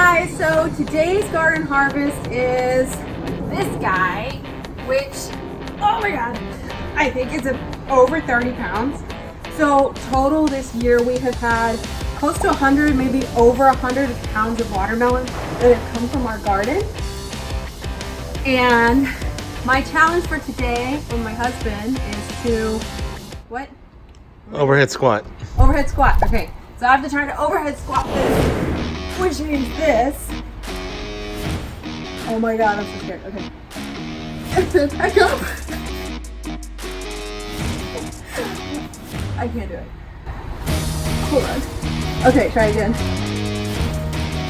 guys, so today's garden harvest is this guy, which, oh my god, I think it's over 30 pounds. So total this year we have had close to 100, maybe over 100 pounds of watermelon that have come from our garden. And my challenge for today with my husband is to, what? Overhead squat. Overhead squat, okay. So I have to try to overhead squat this, which means this. Oh my god, I'm so scared, okay. Back up. I can't do it. Hold on. Okay, try again.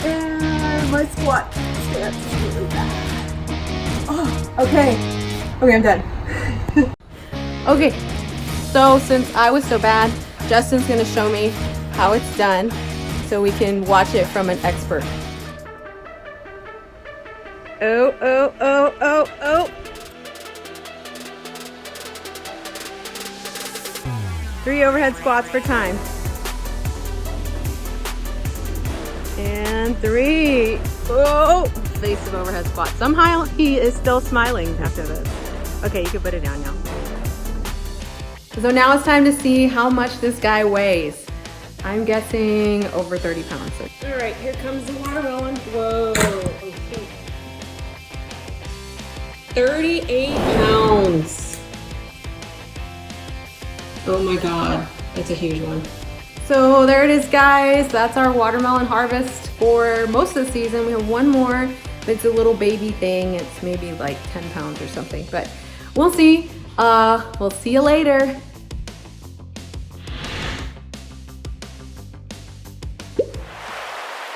And my squat stance is really bad. Oh, okay. Okay, I'm done. Okay, so since I was so bad, Justin's gonna show me how it's done so we can watch it from an expert. Oh, oh, oh, oh, oh. 3 overhead squats for time. And 3. Oh, face of overhead squat. Somehow he is still smiling after this. Okay, you can put it down now. So now it's time to see how much this guy weighs. I'm guessing over 30 pounds. All right, here comes the watermelon. Whoa. 38 pounds. Oh my god, that's a huge one. So there it is, guys. That's our watermelon harvest for most of the season. We have one more. It's a little baby thing. It's maybe like 10 pounds or something, but we'll see. We'll see you later.